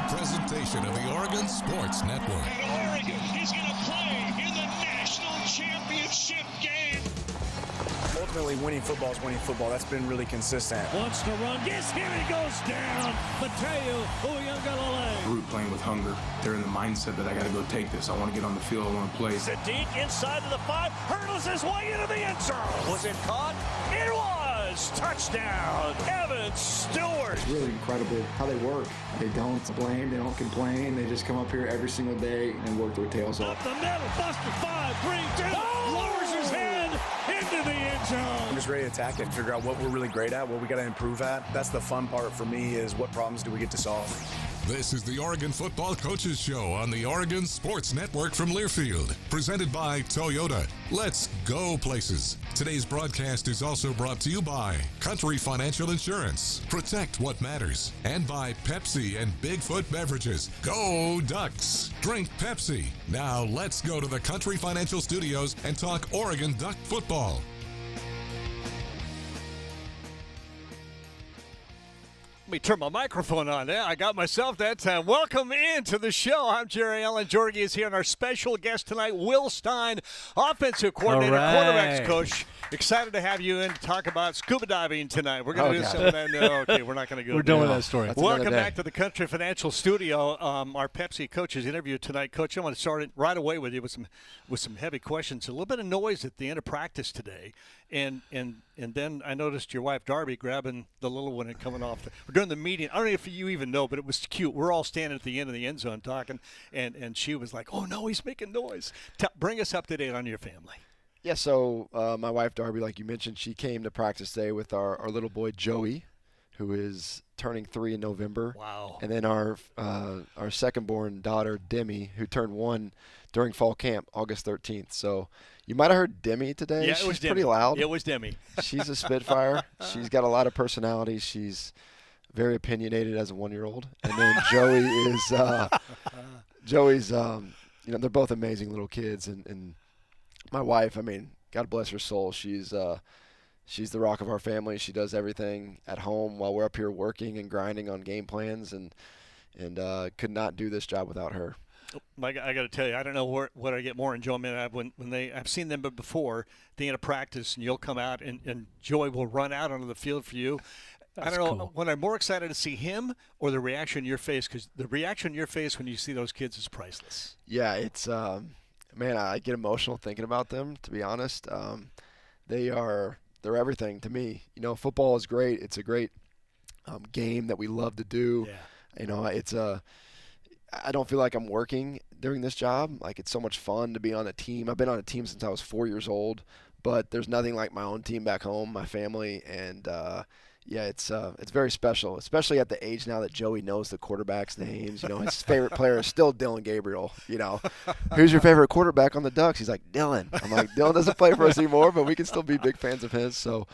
presentation of the Oregon Sports Network. And Oregon is going to play in the national championship game. Ultimately, winning football is winning football. That's been really consistent. Wants to run. Yes, here he goes down. Mateo Uyunglele. Group playing with hunger. They're in the mindset that I got to go take this. I want to get on the field. I want to play. Sadiq inside of the 5. Hurdles his way into the end zone. Was it caught? It was. Touchdown. Evan Stewart. It's really incredible how they work. They don't blame. They don't complain. They just come up here every single day and work their tails off. Up the middle. Buster 5. 3, 2. Lowers his head into the end zone. I'm just ready to attack it and figure out what we're really great at, what we got to improve at. That's the fun part for me, is what problems do we get to solve. This is the Oregon Football Coaches Show on the Oregon Sports Network from Learfield, presented by Toyota. Let's go places. Today's broadcast is also brought to you by Country Financial Insurance, Protect What Matters, and by Pepsi and Bigfoot Beverages. Go Ducks! Drink Pepsi. Now let's go to the Country Financial Studios and talk Oregon Duck football. Let me turn my microphone on. Yeah, I got myself that time. Welcome into the show. I'm Jerry Allen. Jorgie is here, and our special guest tonight, Will Stein, offensive coordinator, quarterbacks coach. Excited to have you in to talk about scuba diving tonight. We're going to do some of that. No, okay, we're not going to go. We're done with that story. Welcome back to the Country Financial Studio. Our Pepsi coaches interview tonight. Coach, I want to start it right away with you with some heavy questions. A little bit of noise at the end of practice today. And then I noticed your wife Darby grabbing the little one and coming off. We're doing the meeting. I don't know if you even know, but it was cute. We're all standing at the end of the end zone talking, and she was like, "Oh no, he's making noise." Bring us up to date on your family. Yeah, so my wife Darby, like you mentioned, she came to practice today with our little boy Joey, who is turning 3 in November. Wow. And then our second-born daughter Demi, who turned 1 during fall camp, August 13th. So you might have heard Demi today. Yeah, She's pretty loud. It was Demi. She's a Spitfire. She's got a lot of personality. She's very opinionated as a 1-year-old. And then Joey is Joey's they're both amazing little kids. And my wife, I mean, God bless her soul. She's the rock of our family. She does everything at home while we're up here working and grinding on game plans, and could not do this job without her. I got to tell you, I don't know what I get more enjoyment out of when I've seen them before, the end of practice, and you'll come out and Joey will run out onto the field for you. I don't know, cool. when I'm more excited to see him or the reaction in your face, because the reaction in your face when you see those kids is priceless. Yeah, it's man, I get emotional thinking about them, to be honest. They're everything to me. You know, football is great. It's a great game that we love to do. Yeah. You know, I don't feel like I'm working during this job. Like, it's so much fun to be on a team. I've been on a team since I was 4 years old, but there's nothing like my own team back home, my family, and it's very special, especially at the age now that Joey knows the quarterback's names. You know, his favorite player is still Dylan Gabriel. You know, who's your favorite quarterback on the Ducks? He's like, Dylan. I'm like, Dylan doesn't play for us anymore, but we can still be big fans of his. So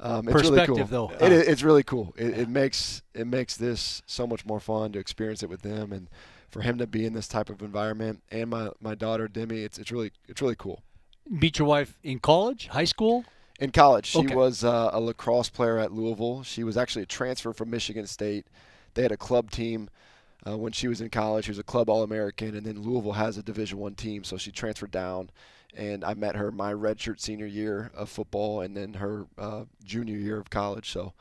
it's really cool. Though. It's really cool. It makes this so much more fun to experience it with them, and for him to be in this type of environment. And my daughter Demi, it's really cool. Meet your wife in college, high school? In college. She Okay. was a lacrosse player at Louisville. She was actually a transfer from Michigan State. They had a club team when she was in college. She was a club All-American, and then Louisville has a Division I team, so she transferred down. And I met her my redshirt senior year of football and then her junior year of college. So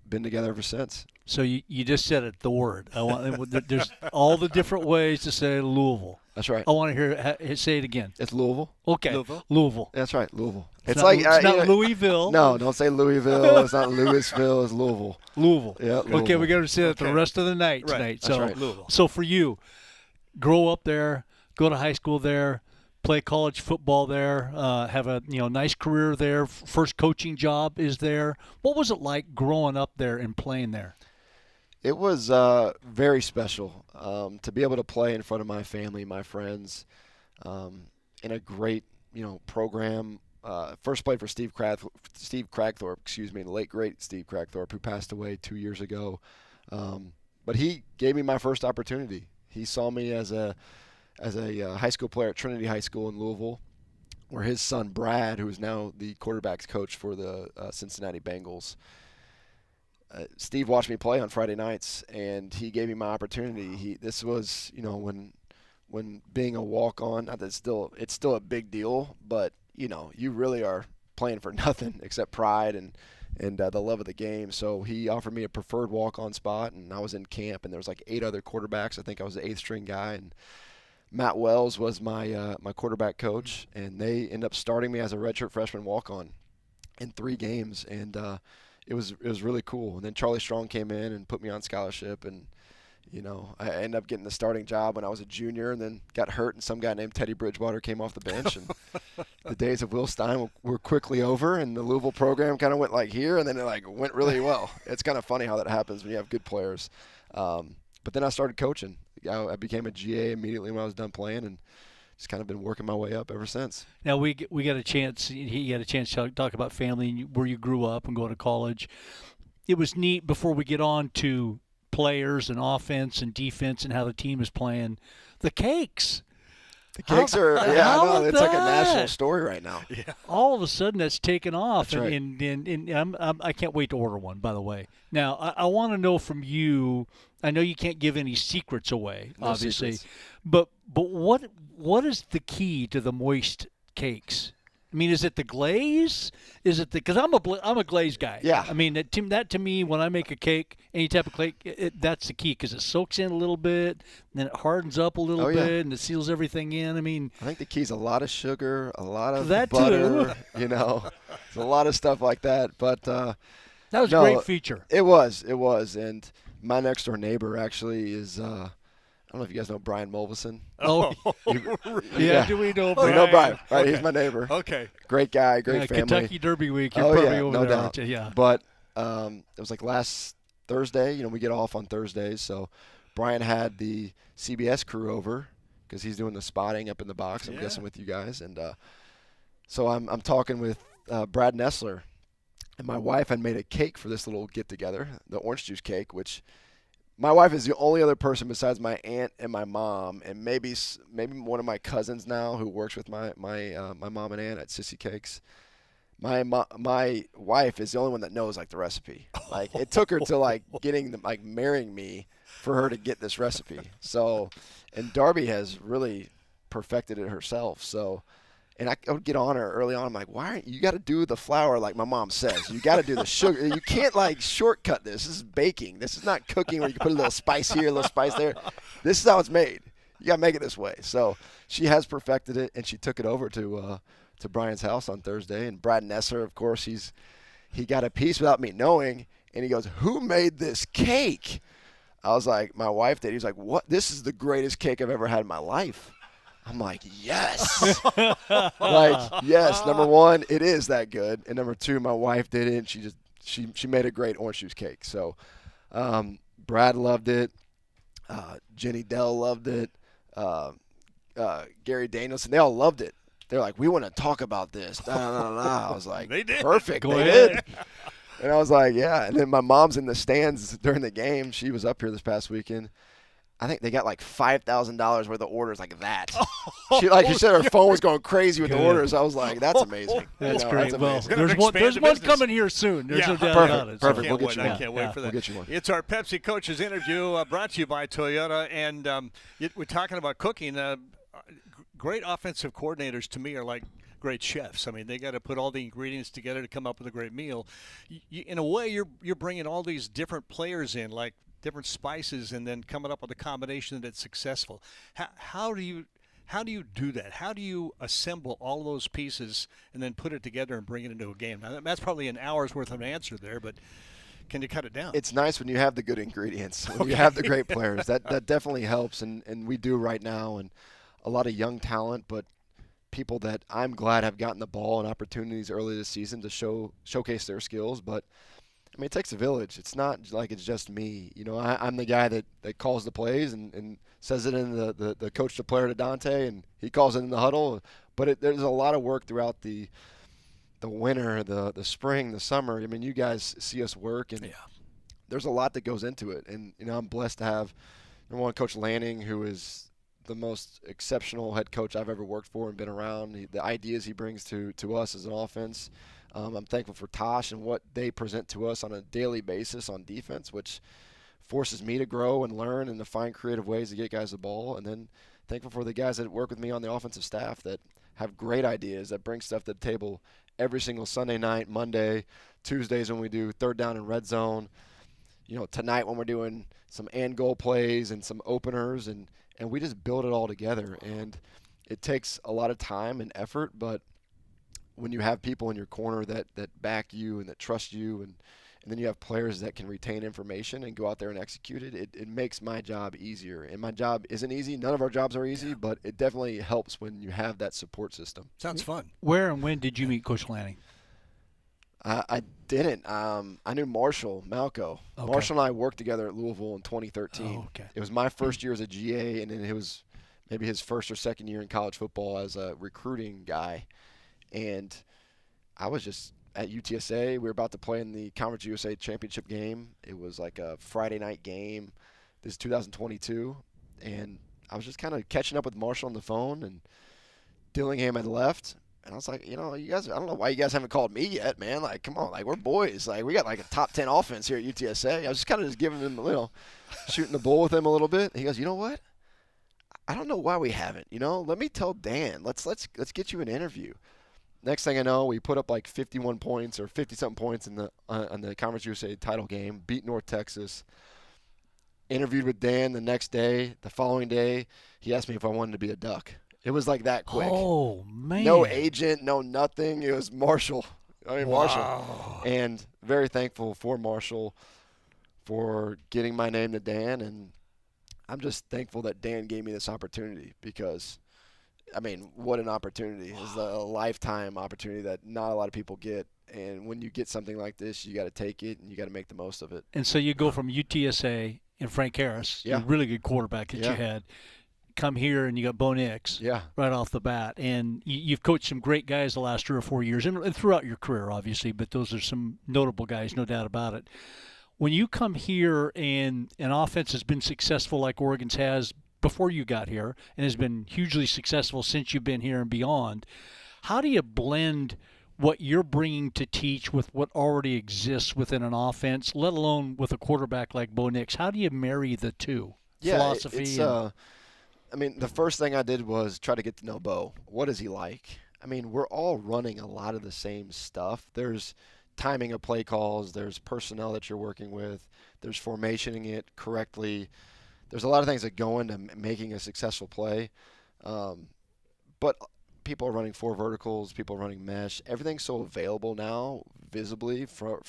been together ever since. So you just said it, the word. There's all the different ways to say Louisville. That's right. I want to hear say it again. It's Louisville. Okay, Louisville. That's right, Louisville. It's not Louisville. No, don't say Louisville. It's not Louisville. It's Louisville. Louisville. Yeah. Louisville. Okay, we got to say that the rest of the night tonight. That's So, right. Louisville. So for you, grow up there, go to high school there, play college football there, have a nice career there. First coaching job is there. What was it like growing up there and playing there? It was very special to be able to play in front of my family, my friends, in a great program. First played for Steve Cragthorpe, the late great Steve Cragthorpe, who passed away 2 years ago. But he gave me my first opportunity. He saw me as a high school player at Trinity High School in Louisville, where his son Brad, who is now the quarterback's coach for the Cincinnati Bengals, Steve watched me play on Friday nights, and he gave me my opportunity. This was, when being a walk-on, not that it's still a big deal, but, you really are playing for nothing except pride and the love of the game. So he offered me a preferred walk-on spot, and I was in camp, and there was like 8 other quarterbacks. I think I was the 8th string guy, and Matt Wells was my quarterback coach, and they ended up starting me as a redshirt freshman walk-on in 3 games, and it was really cool. And then Charlie Strong came in and put me on scholarship, and I ended up getting the starting job when I was a junior, and then got hurt, and some guy named Teddy Bridgewater came off the bench, and the days of Will Stein were quickly over, and the Louisville program kind of went like here, and then it went really well. It's kind of funny how that happens when you have good players. But then I started coaching. I became a GA immediately when I was done playing, and just kind of been working my way up ever since. Now he got a chance to talk about family and where you grew up and going to college. It was neat before we get on to players and offense and defense and how the team is playing. The cakes. The cakes are, I know, it's like a national story right now. Yeah. All of a sudden, that's taken off, that's right. and I can't wait to order one. By the way, now I want to know from you. I know you can't give any secrets away, obviously, secrets. but what is the key to the moist cakes? I mean, is it the glaze? Is it because I'm a glaze guy? Yeah. I mean, that to me, when I make a cake, any type of cake, that's the key because it soaks in a little bit, and then it hardens up a little bit, and it seals everything in. I mean, I think the key is a lot of sugar, a lot of that butter. There's a lot of stuff like that. But that was a great feature. It was, and my next door neighbor actually is. I don't know if you guys know Brian Mulvison. Oh, yeah. Do we know Brian? We know Brian. Right, okay. He's my neighbor. Okay. Great guy, great family. Kentucky Derby week. You're probably over no there, doubt. aren't you? Yeah. But it was like last Thursday. We get off on Thursdays, so Brian had the CBS crew over because he's doing the spotting up in the box. I'm guessing with you guys, and so I'm talking with Brad Nessler, and my wife had made a cake for this little get together, the orange juice cake, which. My wife is the only other person besides my aunt and my mom, and maybe one of my cousins now who works with my mom and aunt at Sissy Cakes. My wife is the only one that knows the recipe. It took her to marrying me for her to get this recipe. So, and Darby has really perfected it herself. So. And I would get on her early on. I'm like, why aren't you got to do the flour like my mom says? You got to do the sugar. You can't shortcut this. This is baking. This is not cooking where you can put a little spice here, a little spice there. This is how it's made. You got to make it this way. So she has perfected it, and she took it over to Brian's house on Thursday. And Brad Nessler, of course, he got a piece without me knowing, and he goes, "Who made this cake?" I was like, "My wife did." He was like, "What? This is the greatest cake I've ever had in my life." I'm like, yes. Yes. Number one, it is that good. And number two, my wife did it, and she made a great orange juice cake. So Brad loved it. Jenny Dell loved it. Gary Danielson, they all loved it. They're like, we want to talk about this. I was like, they did. Perfect. Go they ahead. did. And I was like, yeah. And then my mom's in the stands during the game. She was up here this past weekend. I think they got $5,000 worth of orders like that. She said her phone was going crazy with the orders. I was like, that's amazing. That's great. That's well, there's one coming here soon. There's no doubt about it. Perfect. We'll get you one. I can't wait for that. We'll get you one. It's our Pepsi Coaches interview brought to you by Toyota. And we're talking about cooking. Great offensive coordinators to me are like great chefs. I mean, they got to put all the ingredients together to come up with a great meal. In a way, you're bringing all these different players in, like different spices, and then coming up with a combination that's successful. How do you do that? How do you assemble all those pieces and then put it together and bring it into a game? Now, that's probably an hour's worth of an answer there, but can you cut it down? It's nice when you have the good ingredients, when you have the great players. That definitely helps, and we do right now, and a lot of young talent, but people that I'm glad have gotten the ball and opportunities early this season to showcase their skills, but I mean, it takes a village. It's not like it's just me. I'm the guy that calls the plays and says it in the coach to player to Dante, and he calls it in the huddle. But there's a lot of work throughout the winter, the spring, the summer. I mean, you guys see us work, and there's a lot that goes into it. And, I'm blessed to have, number one, Coach Lanning, who is the most exceptional head coach I've ever worked for and been around. The ideas he brings to us as an offense. I'm thankful for Tosh and what they present to us on a daily basis on defense, which forces me to grow and learn and to find creative ways to get guys the ball. And then thankful for the guys that work with me on the offensive staff that have great ideas, that bring stuff to the table every single Sunday night, Monday, Tuesdays when we do third down and red zone. Tonight when we're doing some and goal plays and some openers, and we just build it all together. And it takes a lot of time and effort, but when you have people in your corner that back you and that trust you, and then you have players that can retain information and go out there and execute it, it makes my job easier. And my job isn't easy. None of our jobs are easy, but it definitely helps when you have that support system. Sounds fun. Where and when did you meet Coach Lanning? I didn't. I knew Marshall Malco. Okay. Marshall and I worked together at Louisville in 2013. Oh, okay. It was my first year as a GA, and then it was maybe his first or second year in college football as a recruiting guy. And I was just at UTSA. We were about to play in the Conference USA Championship game. It was like a Friday night game. This is 2022. And I was just kind of catching up with Marshall on the phone, and Dillingham had left. And I was like, you guys, I don't know why you guys haven't called me yet, man. Like, come on, like, we're boys. Like, we got like a top 10 offense here at UTSA. I was just kind of just giving him, shooting the bull with him a little bit. He goes, you know what? I don't know why we haven't. Let me tell Dan. Let's get you an interview. Next thing I know, we put up like 51 points or 50-something points in the Conference USA title game, beat North Texas. Interviewed with Dan the next day. The following day, he asked me if I wanted to be a Duck. It was like that quick. Oh, man. No agent, no nothing. It was Marshall. Marshall. Wow. And very thankful for Marshall for getting my name to Dan. And I'm just thankful that Dan gave me this opportunity because, what an opportunity. It's a lifetime opportunity that not a lot of people get. And when you get something like this, you got to take it and you got to make the most of it. And so you go from UTSA and Frank Harris, a really good quarterback that you had, come here and you got Bo Nix right off the bat. And you've coached some great guys the last 3 or 4 years and throughout your career, obviously, but those are some notable guys, no doubt about it. When you come here and an offense has been successful like Oregon's has before you got here and has been hugely successful since you've been here and beyond, how do you blend what you're bringing to teach with what already exists within an offense, let alone with a quarterback like Bo Nix? How do you marry the two? Philosophy? The first thing I did was try to get to know Bo. What is he like? We're all running a lot of the same stuff. There's timing of play calls. There's personnel that you're working with. There's formationing it correctly. There's a lot of things that go into making a successful play. But people are running 4 verticals. People are running mesh. Everything's so available now visibly for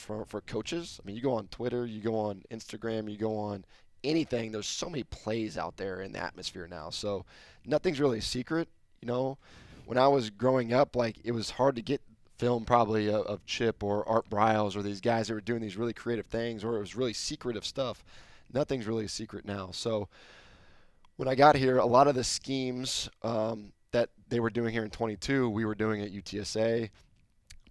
coaches. You go on Twitter. You go on Instagram. You go on anything. There's so many plays out there in the atmosphere now. So nothing's really a secret. When I was growing up, it was hard to get film probably of Chip or Art Briles or these guys that were doing these really creative things, or it was really secretive stuff. Nothing's really a secret now. So when I got here, a lot of the schemes that they were doing here in 22, we were doing at UTSA,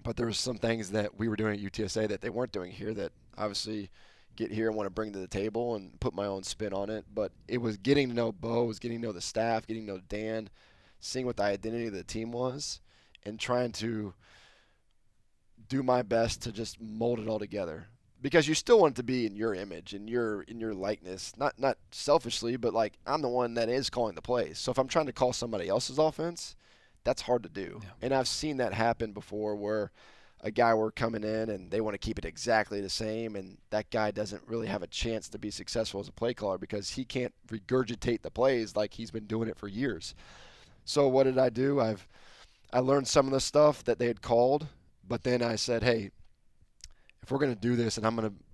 but there was some things that we were doing at UTSA that they weren't doing here that obviously get here and want to bring to the table and put my own spin on it. But it was getting to know Bo, was getting to know the staff, getting to know Dan, seeing what the identity of the team was, and trying to do my best to just mold it all together. Because you still want it to be in your image, in your likeness, not selfishly, but I'm the one that is calling the plays. So if I'm trying to call somebody else's offense, that's hard to do. Yeah. And I've seen that happen before where a guy were coming in and they want to keep it exactly the same, and that guy doesn't really have a chance to be successful as a play caller because he can't regurgitate the plays like he's been doing it for years. So what did I do? I learned some of the stuff that they had called, but then I said, hey, if we're going to do this and I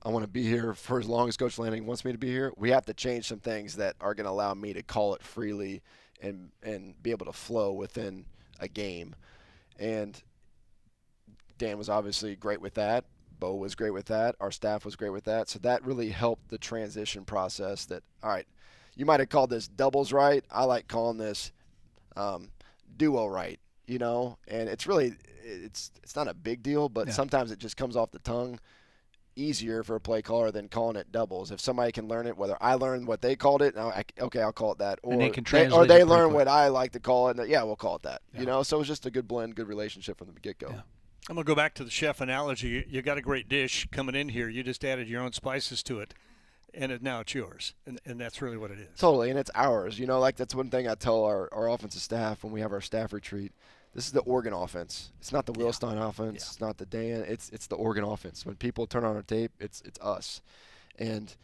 want to be here for as long as Coach Lanning wants me to be here, we have to change some things that are going to allow me to call it freely and be able to flow within a game. And Dan was obviously great with that. Bo was great with that. Our staff was great with that. So that really helped the transition process that, all right, you might have called this doubles right. I like calling this duo right, and it's really it's not a big deal, but sometimes it just comes off the tongue easier for a play caller than calling it doubles. If somebody can learn it, whether I learn what they called it, I'll call it that, or they learn what I like to call it, and we'll call it that. So it was just a good blend, good relationship from the get-go. I'm going to go back to the chef analogy. You got a great dish coming in here. You just added your own spices to it, and now it's yours. And that's really what it is. Totally, and it's ours. You know, like that's one thing I tell our offensive staff when we have our staff retreat. This is the Oregon offense. It's not the Will Stein offense. Yeah. It's not the Dan. It's the Oregon offense. When people turn on our tape, it's us. And,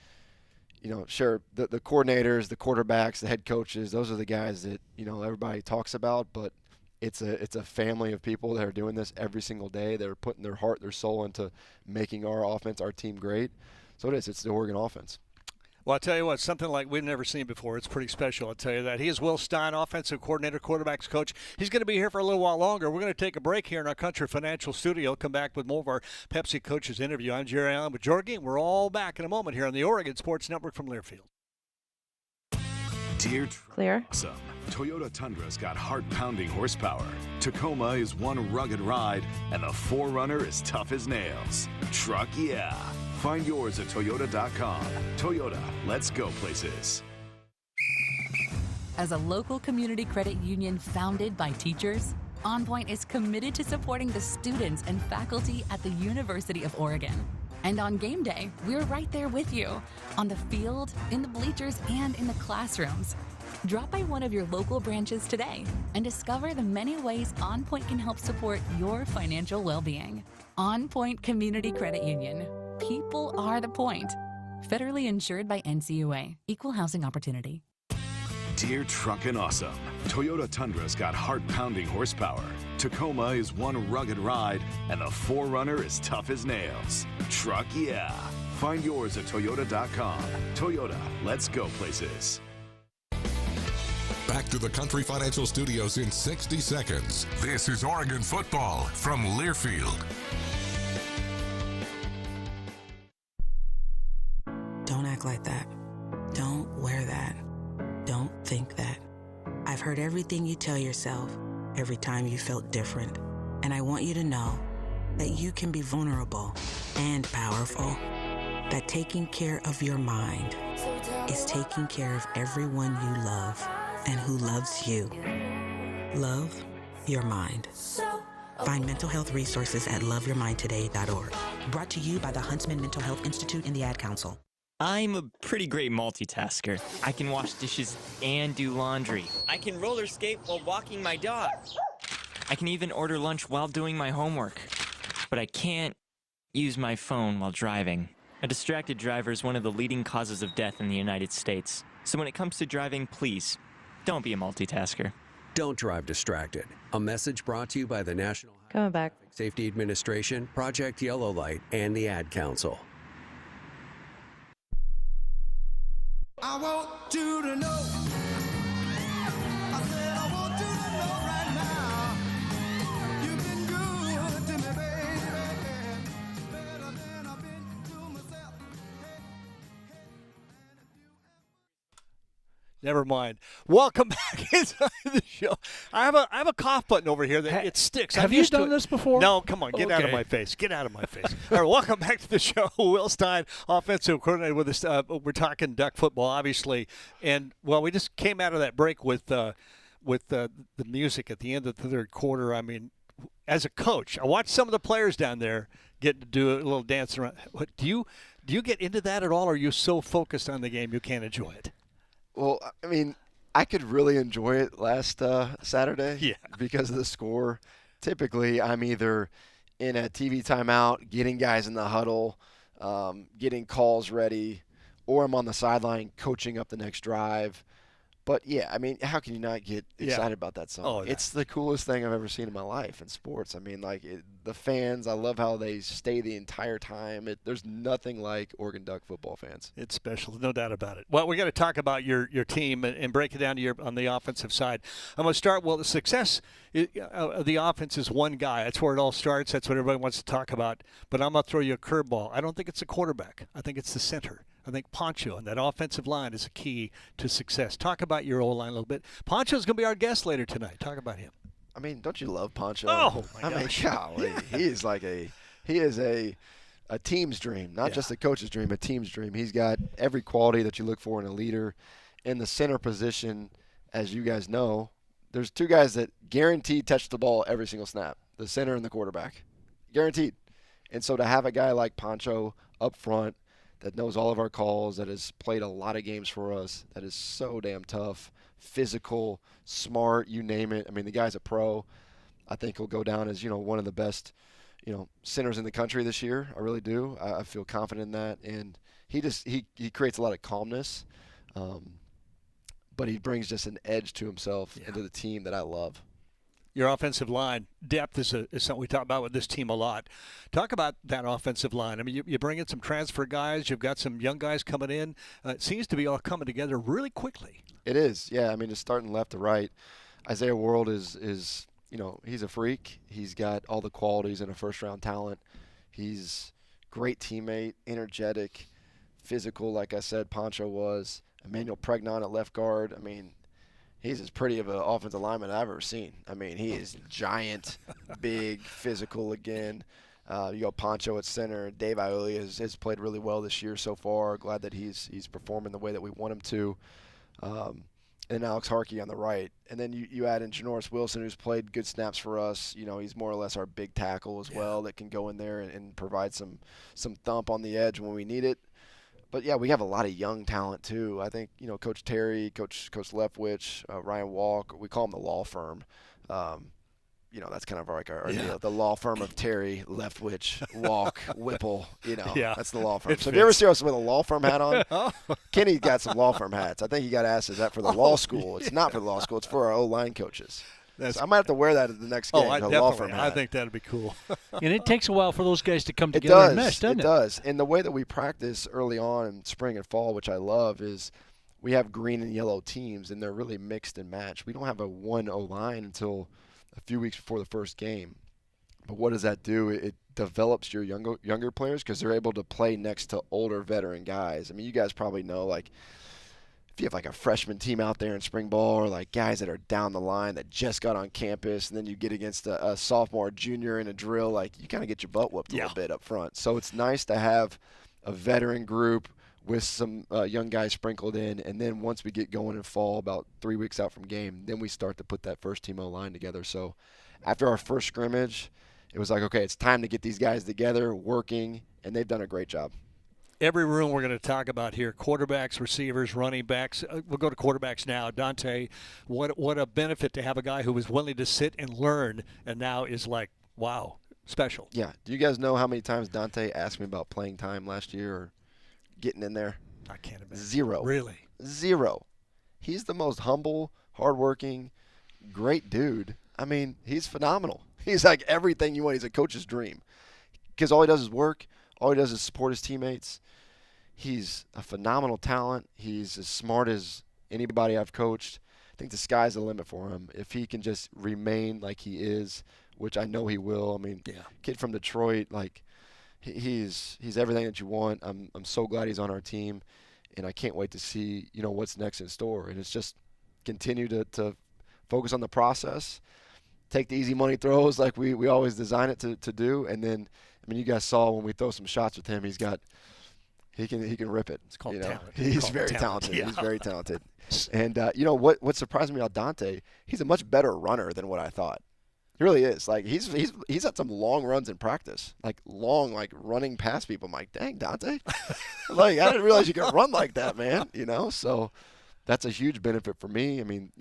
you know, sure, the coordinators, the quarterbacks, the head coaches, those are the guys that, you know, everybody talks about, but it's a family of people that are doing this every single day. They're putting their heart, their soul into making our offense, our team great. So it is. It's the Oregon offense. Well, I'll tell you what, something like we've never seen before. It's pretty special, I'll tell you that. He is Will Stein, offensive coordinator, quarterbacks coach. He's going to be here for a little while longer. We're going to take a break here in our Country Financial studio. Come back with more of our Pepsi coaches interview. I'm Jerry Allen with Jorgie. We're all back in a moment here on the Oregon Sports Network from Learfield. Dear Clear. Awesome. Toyota Tundra's got heart-pounding horsepower. Tacoma is one rugged ride, and the 4Runner is tough as nails. Truck, yeah. Find yours at Toyota.com. Toyota, let's go places. As a local community credit union founded by teachers, OnPoint is committed to supporting the students and faculty at the University of Oregon. And on game day, we're right there with you, on the field, in the bleachers, and in the classrooms. Drop by one of your local branches today and discover the many ways OnPoint can help support your financial well-being. OnPoint Community Credit Union. People are the point. Federally insured by NCUA. Equal housing opportunity. Dear Truckin' Awesome. Toyota Tundra's got heart-pounding horsepower. Tacoma is one rugged ride, and the 4Runner is tough as nails. Truck, yeah. Find yours at Toyota.com. Toyota, let's go places. Back to the Country Financial Studios in 60 seconds. This is Oregon football from Learfield. Don't act like that. Don't wear that. Don't think that. I've heard everything you tell yourself every time you felt different. And I want you to know that you can be vulnerable and powerful. That taking care of your mind is taking care of everyone you love and who loves you. Love your mind. Find mental health resources at loveyourmindtoday.org. Brought to you by the Huntsman Mental Health Institute and the Ad Council. I'm a pretty great multitasker. I can wash dishes and do laundry. I can roller skate while walking my dog. I can even order lunch while doing my homework. But I can't use my phone while driving. A distracted driver is one of the leading causes of death in the United States. So when it comes to driving, please, don't be a multitasker. Don't drive distracted. A message brought to you by the National Safety Administration, Project Yellow Light, and the Ad Council. I want you to know. I said I want you to know right now. You've been good to me, baby. Better than I've been to myself. Never mind. Welcome back inside the show. I have a cough button over here that it sticks. Have you done this before? No, come on, get out of my face. Get out of my face. All right, welcome back to the show. Will Stein, offensive coordinator with us. We're talking Duck football, obviously, and well, we just came out of that break with the music at the end of the third quarter. I mean, as a coach, I watched some of the players down there get to do a little dance around. What, do you get into that at all, or are you so focused on the game you can't enjoy it? Well, I mean, I could really enjoy it last Saturday because of the score. Typically, I'm either in a TV timeout, getting guys in the huddle, getting calls ready, or I'm on the sideline coaching up the next drive. But, yeah, I mean, how can you not get excited about that song? Oh, yeah. It's the coolest thing I've ever seen in my life in sports. I mean, like, the fans, I love how they stay the entire time. There's nothing like Oregon Duck football fans. It's special, no doubt about it. Well, we got to talk about your team and break it down to on the offensive side. I'm going to start, the success of the offense is one guy. That's where it all starts. That's what everybody wants to talk about. But I'm going to throw you a curveball. I don't think it's the quarterback. I think it's the center. I think Poncho and that offensive line is a key to success. Talk about your O-line a little bit. Poncho's going to be our guest later tonight. Talk about him. I mean, don't you love Poncho? Oh, my gosh. I mean, golly, he is a team's dream, not just a coach's dream, a team's dream. He's got every quality that you look for in a leader. In the center position, as you guys know, there's two guys that guaranteed touch the ball every single snap, the center and the quarterback. guaranteed. And so to have a guy like Poncho up front that knows all of our calls, that has played a lot of games for us, that is so damn tough, physical, smart, you name it. I mean, the guy's a pro. I think he'll go down as, one of the best, centers in the country this year. I really do. I feel confident in that. And he creates a lot of calmness, but he brings just an edge to himself into the team that I love. Your offensive line depth is something we talk about with this team a lot. Talk about that offensive line. I mean, you bring in some transfer guys. You've got some young guys coming in. It seems to be all coming together really quickly. It is, yeah. I mean, it's starting left to right. Isaiah World is he's a freak. He's got all the qualities in a first-round talent. He's great teammate, energetic, physical, like I said, Poncho was. Emmanuel Pregnon at left guard. I mean, he's as pretty of an offensive lineman I've ever seen. I mean, he is giant, big, physical again. You got Poncho at center. Dave Ioli has played really well this year so far. Glad that he's performing the way that we want him to. And Alex Harkey on the right. And then you add in Janoris Wilson, who's played good snaps for us. He's more or less our big tackle as well that can go in there and provide some thump on the edge when we need it. But, yeah, we have a lot of young talent, too. I think, Coach Terry, Coach Leftwich, Ryan Walk, we call them the law firm. That's kind of like our deal. The law firm of Terry, Leftwich, Walk, Whipple, that's the law firm. So if you ever see us with a law firm hat on, Kenny got some law firm hats. I think he got asked, is that for the law school? It's not for the law school. It's for our O-line coaches. So I might have to wear that at the next game. Law firm hat. I think that would be cool. And it takes a while for those guys to come together and mesh, doesn't it? It does. And the way that we practice early on in spring and fall, which I love, is we have green and yellow teams, and they're really mixed and matched. We don't have a one O-line until a few weeks before the first game. But what does that do? It develops your younger players because they're able to play next to older veteran guys. I mean, you guys probably know, if you have a freshman team out there in spring ball or guys that are down the line that just got on campus, and then you get against a sophomore, junior in a drill, you kind of get your butt whooped a little bit up front. So it's nice to have a veteran group with some young guys sprinkled in, and then once we get going in fall, about 3 weeks out from game, then we start to put that first team O-line together. So after our first scrimmage, it was okay, it's time to get these guys together, working, and they've done a great job. Every room we're going to talk about here, quarterbacks, receivers, running backs. We'll go to quarterbacks now. Dante, what a benefit to have a guy who was willing to sit and learn and now is wow, special. Yeah. Do you guys know how many times Dante asked me about playing time last year or getting in there? I can't imagine. 0. Really? 0. He's the most humble, hardworking, great dude. I mean, he's phenomenal. He's everything you want. He's a coach's dream because all he does is work. All he does is support his teammates. He's a phenomenal talent. He's as smart as anybody I've coached. I think the sky's the limit for him. If he can just remain like he is, which I know he will. I mean, kid from Detroit, he's everything that you want. I'm so glad he's on our team, and I can't wait to see what's next in store. And it's just continue to focus on the process, take the easy money throws like we always design it to do, and then you guys saw when we throw some shots with him, he can rip it. It's called talent. He's very talented. Yeah. He's very talented. And what surprised me about Dante, he's a much better runner than what I thought. He really is. He's had some long runs in practice, running past people. I'm like, dang, Dante, I didn't realize you could run like that, man. So that's a huge benefit for me. I mean,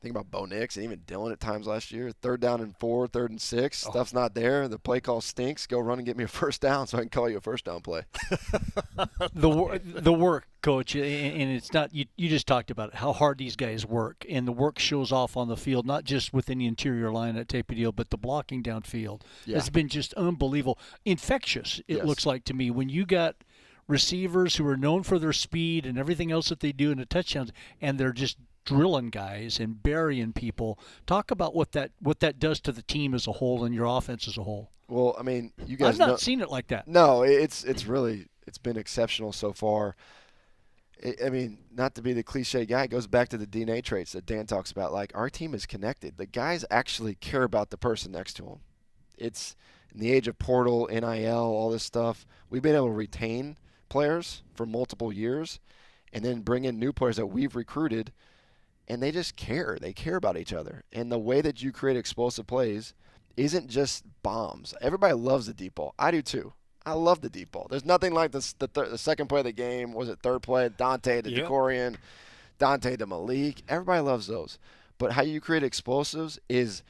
think about Bo Nix and even Dylan at times last year. 3rd down and 4, 3rd and 6. Stuff's not there. The play call stinks. Go run and get me a first down so I can call you a first down play. The work, Coach, and it's not you just talked about it, how hard these guys work, and the work shows off on the field, not just within the interior line at Tapia, but the blocking downfield. Yeah. It's been just unbelievable. Infectious, it looks like to me. When you got receivers who are known for their speed and everything else that they do in the touchdowns, and they're just drilling guys and burying people. Talk about what that does to the team as a whole and your offense as a whole. Well, I mean, you guys I've not seen it like that. No, it's been exceptional so far. I mean, not to be the cliche guy, it goes back to the DNA traits that Dan talks about. Our team is connected. The guys actually care about the person next to them. It's in the age of portal, NIL, all this stuff. We've been able to retain players for multiple years and then bring in new players that we've recruited. And they just care. They care about each other. And the way that you create explosive plays isn't just bombs. Everybody loves the deep ball. I do too. I love the deep ball. There's nothing like the second play of the game. Was it third play? Dante to DeCorian, Dante to Malik. Everybody loves those. But how you create explosives is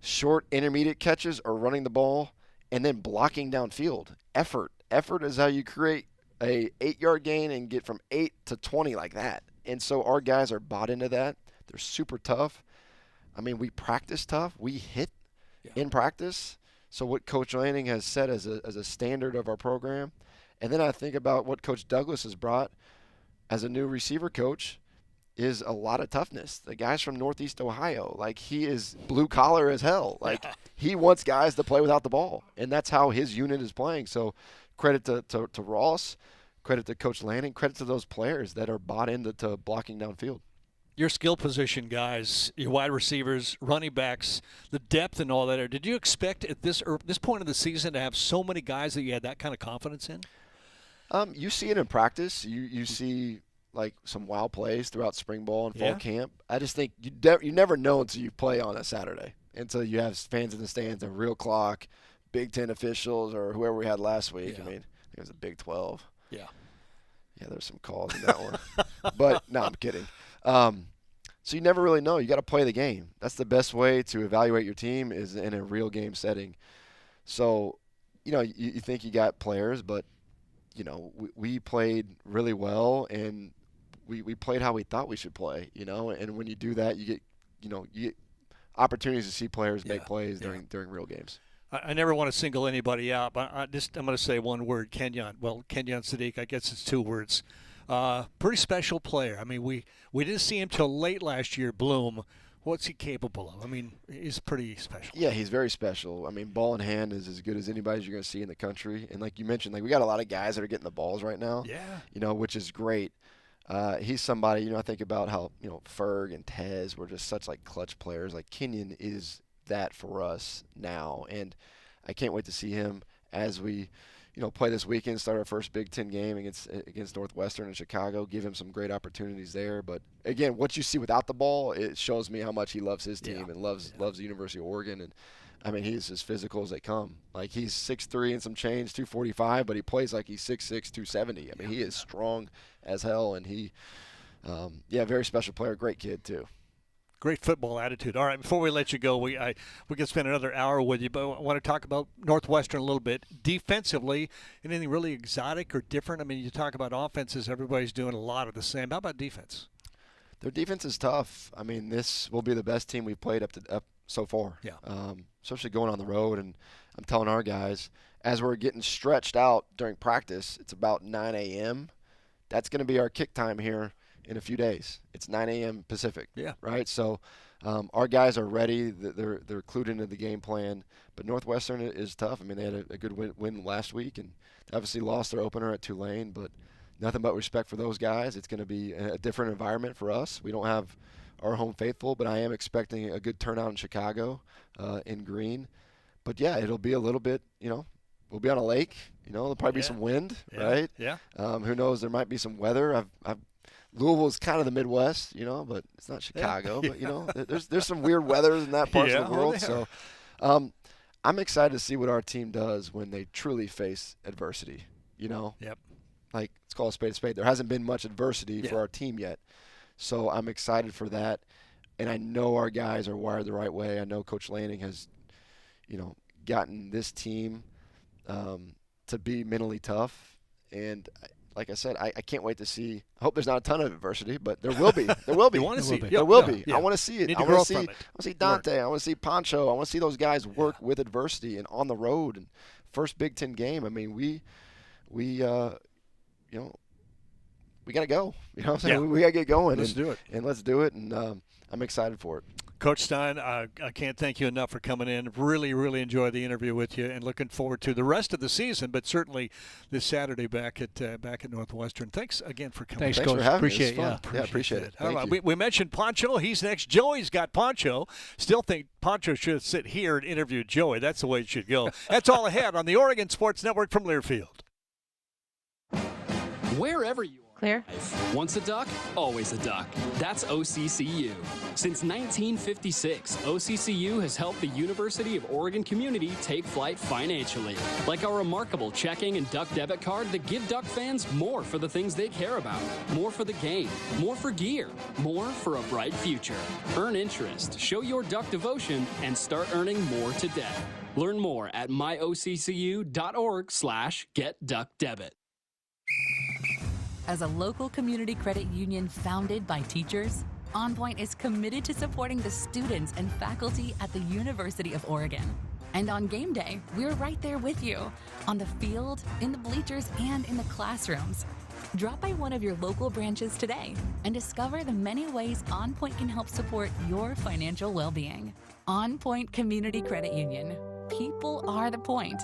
short, intermediate catches or running the ball and then blocking downfield. Effort. Effort is how you create a 8-yard gain and get from 8 to 20 like that. And so our guys are bought into that. They're super tough. I mean, we practice tough. We hit in practice. So what Coach Lanning has set as a standard of our program. And then I think about what Coach Douglas has brought as a new receiver coach is a lot of toughness. The guy's from Northeast Ohio. Like, he is blue collar as hell. Like, he wants guys to play without the ball. And that's how his unit is playing. So credit to Ross, credit to Coach Lanning, credit to those players that are bought into blocking downfield. Your skill position guys, your wide receivers, running backs, the depth and all that. Did you expect at this point of the season to have so many guys that you had that kind of confidence in? You see it in practice. You see like some wow plays throughout spring ball and fall camp. I just think you never know until you play on a Saturday, until you have fans in the stands, a real clock, Big Ten officials or whoever we had last week. I mean, I think it was a Big 12. Yeah, there's some calls in that one. But no, I'm kidding. So you never really know. You got to play the game. That's the best way to evaluate your team is in a real game setting. So, you think you got players, but, we played really well and we played how we thought we should play, and when you do that, you get opportunities to see players make plays during real games. I never want to single anybody out, but I'm going to say one word, Kenyon. Well, Kenyon Sadiq, I guess it's 2 words. Pretty special player. I mean, we didn't see him till late last year bloom. What's he capable of? I mean, he's pretty special. Yeah, he's very special. I mean, ball in hand is as good as anybody you're going to see in the country. And like you mentioned, we got a lot of guys that are getting the balls right now. Yeah. Which is great. He's somebody, I think about how, Ferg and Tez were just such clutch players. Like Kenyon is that for us now. And I can't wait to see him as we play this weekend, start our first Big Ten game against Northwestern in Chicago, give him some great opportunities there. But, again, what you see without the ball, it shows me how much he loves his team and loves the University of Oregon. And, I mean, he's as physical as they come. Like, he's 6'3" and some change, 245, but he plays like he's 6'6", 270. I mean, he is strong as hell, and he, very special player, great kid too. Great football attitude. All right, before we let you go, we can spend another hour with you, but I want to talk about Northwestern a little bit. Defensively, anything really exotic or different? I mean, you talk about offenses, everybody's doing a lot of the same. How about defense? Their defense is tough. I mean, this will be the best team we've played up so far. Yeah. Especially going on the road, and I'm telling our guys, as we're getting stretched out during practice, it's about 9 a.m. That's going to be our kick time here in a few days. It's 9 a.m. Pacific. Yeah. Right? So our guys are ready. They're clued into the game plan. But Northwestern is tough. I mean, they had a good win last week and obviously lost their opener at Tulane. But nothing but respect for those guys. It's going to be a different environment for us. We don't have our home faithful, but I am expecting a good turnout in Chicago in green. But, yeah, it'll be a little bit, we'll be on a lake. There'll probably be some wind, right? Yeah. Who knows? There might be some weather. Louisville is kind of the Midwest, but it's not Chicago. Yeah. But there's some weird weather in that part of the world. So I'm excited to see what our team does when they truly face adversity. Yep. Like, let's call a spade a spade. There hasn't been much adversity for our team yet, so I'm excited for that. And I know our guys are wired the right way. I know Coach Lanning has, gotten this team to be mentally tough. And like I said, I can't wait to see. I hope there's not a ton of adversity, but there will be. There will be. You want to see it. There will be. I want to see it. I want to see Dante. I want to see Poncho. I want to see those guys work with adversity and on the road. And first Big Ten game. I mean, we got to go. You know what I'm saying? Yeah. We got to get going. Let's do it. And let's do it. And I'm excited for it. Coach Stein, I can't thank you enough for coming in. Really, really enjoyed the interview with you, and looking forward to the rest of the season, but certainly this Saturday back at Northwestern. Thanks again for coming. Thanks, Thanks Coach. for having Appreciate me. it. Yeah, appreciate it. All right. We mentioned Poncho. He's next. Joey's got Poncho. Still think Poncho should sit here and interview Joey. That's the way it should go. That's all ahead on the Oregon Sports Network from Learfield. Wherever you are. Clear? Once a duck, always a duck. That's OCCU. Since 1956, OCCU has helped the University of Oregon community take flight financially. Like our remarkable checking and duck debit card that give duck fans more for the things they care about. More for the game, more for gear, more for a bright future. Earn interest, show your duck devotion, and start earning more today. Learn more at myoccu.org/getduckdebit. As a local community credit union founded by teachers, OnPoint is committed to supporting the students and faculty at the University of Oregon. And on game day, we're right there with you, on the field, in the bleachers, and in the classrooms. Drop by one of your local branches today and discover the many ways OnPoint can help support your financial well-being. OnPoint Community Credit Union. People are the point.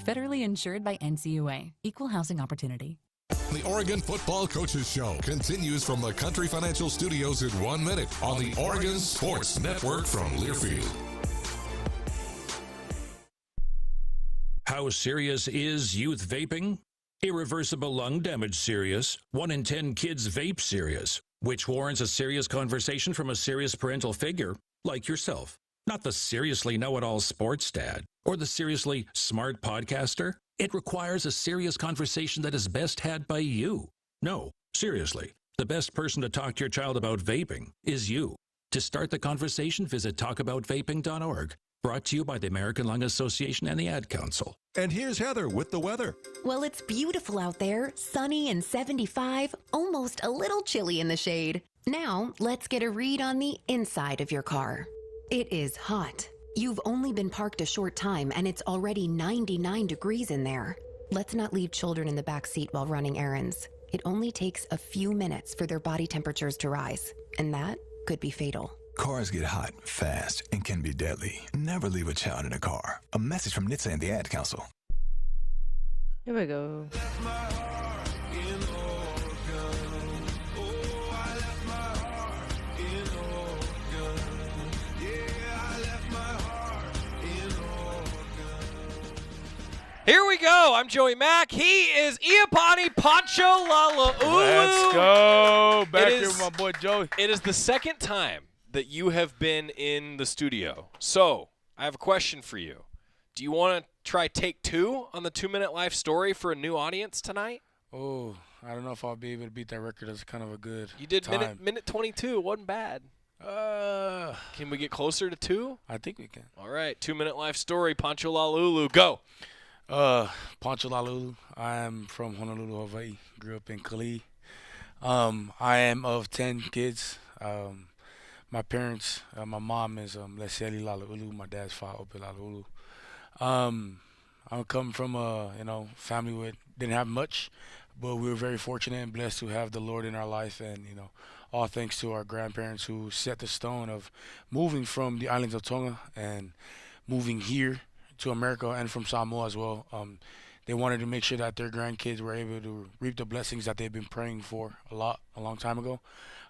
Federally insured by NCUA. Equal housing opportunity. The Oregon Football Coaches Show continues from the Country Financial Studios in 1 minute on the Oregon Sports Network from Learfield. How serious is youth vaping? Irreversible lung damage serious. 1 in 10 kids vape serious, which warrants a serious conversation from a serious parental figure like yourself. Not the seriously know-it-all sports dad or the seriously smart podcaster. It requires a serious conversation that is best had by you. No, seriously, the best person to talk to your child about vaping is you. To start the conversation, visit talkaboutvaping.org. Brought to you by the American Lung Association and the Ad Council. And here's Heather with the weather. Well, it's beautiful out there, sunny and 75, almost a little chilly in the shade. Now, let's get a read on the inside of your car. It is hot. You've only been parked a short time and it's already 99 degrees in there. Let's not leave children in the back seat while running errands. It only takes a few minutes for their body temperatures to rise, and that could be fatal. Cars get hot, fast, and can be deadly. Never leave a child in a car. A message from NHTSA and the Ad Council. Here we go. Here we go. I'm Joey Mac. He is Iapani Poncho Lalulu. Let's go. Back here with my boy Joey. It is the second time that you have been in the studio. So I have a question for you. Do you want to try take 2 on the 2-minute life story for a new audience tonight? Oh, I don't know if I'll be able to beat that record. That's kind of a good You did time. minute 22. It wasn't bad. Can we get closer to 2? I think we can. All right. 2-minute life story. Poncho Lalulu. Go. Poncho Lalulu. I am from Honolulu, Hawaii. Grew up in Kalihi. I am of 10 kids. My parents, my mom is Leseli Laloulu. My dad's Fa'ope Laloulu. I come from a family with didn't have much, but we were very fortunate and blessed to have the Lord in our life, and all thanks to our grandparents who set the stone of moving from the islands of Tonga and moving here to America and from Samoa as well. They wanted to make sure that their grandkids were able to reap the blessings that they've been praying for a long time ago.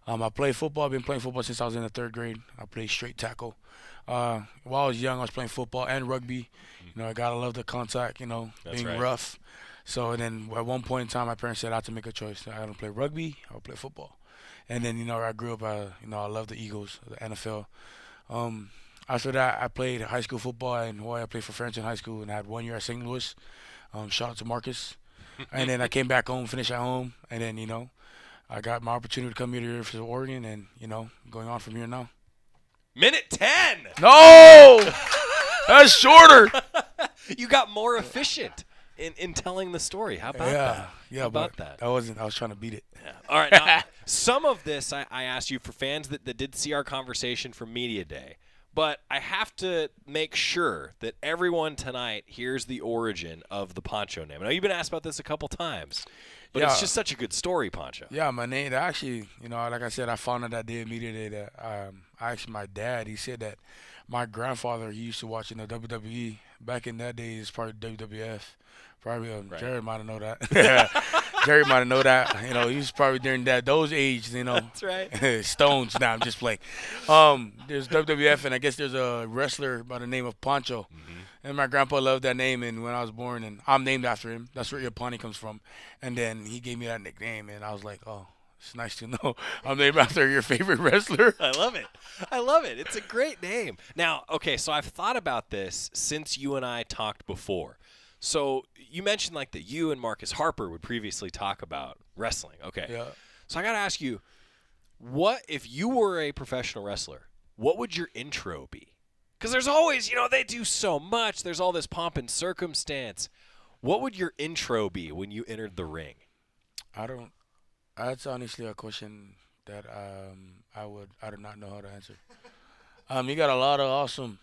I played football. I've been playing football since I was in the 3rd grade. I played straight tackle. While I was young, I was playing football and rugby. I gotta love the contact, being right. rough. So and then at one point in time, my parents said I had to make a choice. I had to play rugby or play football. And then, I grew up, I love the Eagles, the NFL. After that, I played high school football in Hawaii. I played for Friends in high school and I had 1 year at St. Louis. Shout out to Marcus. And then I came back home, finished at home. And then, I got my opportunity to come here to the University of Oregon and, going on from here now. Minute 10. No! That's shorter. You got more efficient in telling the story. How about that? Yeah, How about that? I was trying to beat it. Yeah. All right. Now, some of this I asked you for fans that did see our conversation from Media Day. But I have to make sure that everyone tonight hears the origin of the Poncho name. I know you've been asked about this a couple times, but it's just such a good story, Poncho. Yeah, my name, actually, like I said, I found out that day at Media Day that I asked my dad. He said that my grandfather, he used to watch in the WWE. Back in that day, it's part of WWF. Probably Right. Jared might have known that. Jared might have known that. He was probably during those ages, That's right. Stones. Nah, I'm just playing. There's WWF, and I guess there's a wrestler by the name of Poncho. And my grandpa loved that name, and when I was born, and I'm named after him. That's where Iapani comes from. And then he gave me that nickname, and I was like, oh, it's nice to know I'm named after your favorite wrestler. I love it. I love it. It's a great name. Now, okay, so I've thought about this since you and I talked before. So you mentioned like that you and Marcus Harper would previously talk about wrestling. Okay. Yeah. So I got to ask you, what if you were a professional wrestler, what would your intro be? Because there's always, they do so much. There's all this pomp and circumstance. What would your intro be when you entered the ring? That's honestly a question that I do not know how to answer. You got a lot of awesome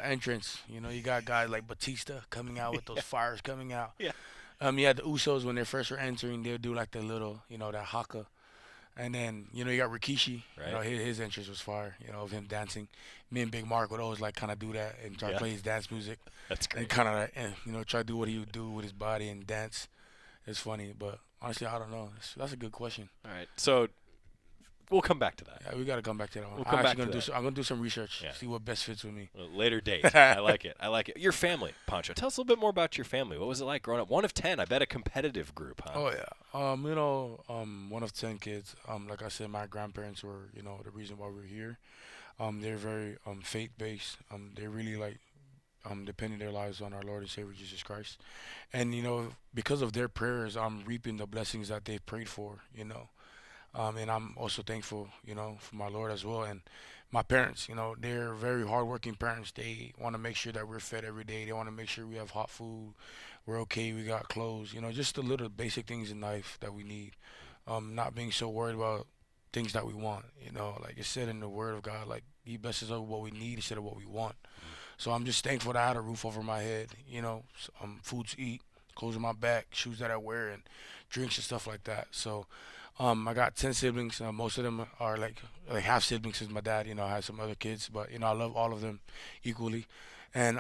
entrants. You got guys like Batista coming out with those fires coming out. Yeah. You had the Usos when they first were entering. They'll do like the little, that haka. And then, you got Rikishi. Right. His entrance was fire, of him dancing. Me and Big Mark would always like kind of do that and try to play his dance music. That's great. And kind of, try to do what he would do with his body and dance. It's funny, but honestly, I don't know. That's a good question. All right. So we'll come back to that. Yeah, we got to come back to that one. We'll come back to that. I'm going to do some research, see what best fits with me. Later date. I like it. I like it. Your family, Poncho. Tell us a little bit more about your family. What was it like growing up? 1 of 10. I bet a competitive group, huh? Oh, yeah. 1 of 10 kids. Like I said, my grandparents were, the reason why we're here. They're very faith-based. They really depending their lives on our Lord and Savior Jesus Christ. And, because of their prayers, I'm reaping the blessings that they've prayed for, and I'm also thankful, for my Lord as well. And my parents, they're very hardworking parents. They want to make sure that we're fed every day. They want to make sure we have hot food, we're okay, we got clothes, just the little basic things in life that we need. Not being so worried about things that we want, like it said in the Word of God, like He blesses us with what we need instead of what we want. So I'm just thankful that I had a roof over my head, food to eat, clothes on my back, shoes that I wear, and drinks and stuff like that. So I got 10 siblings. Most of them are like half siblings since my dad, I had some other kids, but, I love all of them equally. And,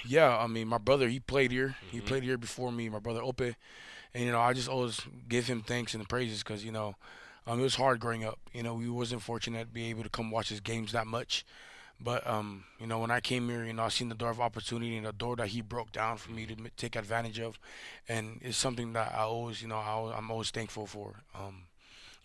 my brother, he played here. He played here before me, my brother Ope. And, I just always give him thanks and praises because, it was hard growing up. We wasn't fortunate to be able to come watch his games that much. But, when I came here, I seen the door of opportunity and the door that he broke down for me to take advantage of. And it's something that I always, I'm always thankful for.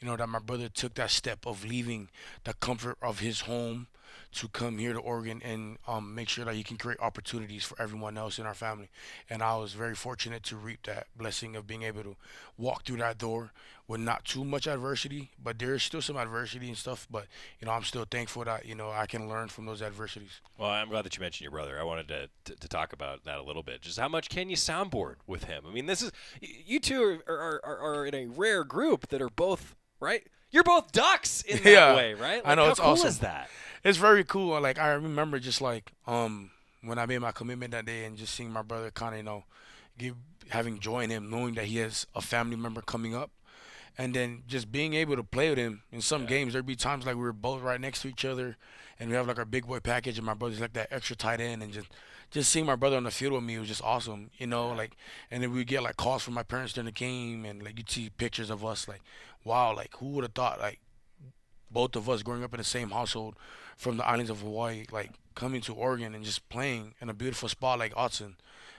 That my brother took that step of leaving the comfort of his home to come here to Oregon and make sure that he can create opportunities for everyone else in our family. And I was very fortunate to reap that blessing of being able to walk through that door with not too much adversity, but there is still some adversity and stuff. But, I'm still thankful that, I can learn from those adversities. Well, I'm glad that you mentioned your brother. I wanted to talk about that a little bit. Just how much can you soundboard with him? I mean, this is – you two are in a rare group that are both – right? You're both Ducks in that way, right? I know, how it's cool awesome. Is that? It's very cool. Like, I remember just like when I made my commitment that day and just seeing my brother kind of, having joy in him, knowing that he has a family member coming up. And then just being able to play with him in some games. There'd be times like we were both right next to each other and we have like our big boy package and my brother's like that extra tight end, and just seeing my brother on the field with me was just awesome, like, and then we get like calls from my parents during the game and like you'd see pictures of us like, wow, like who would have thought like both of us growing up in the same household from the islands of Hawaii, like coming to Oregon and just playing in a beautiful spot like Autzen.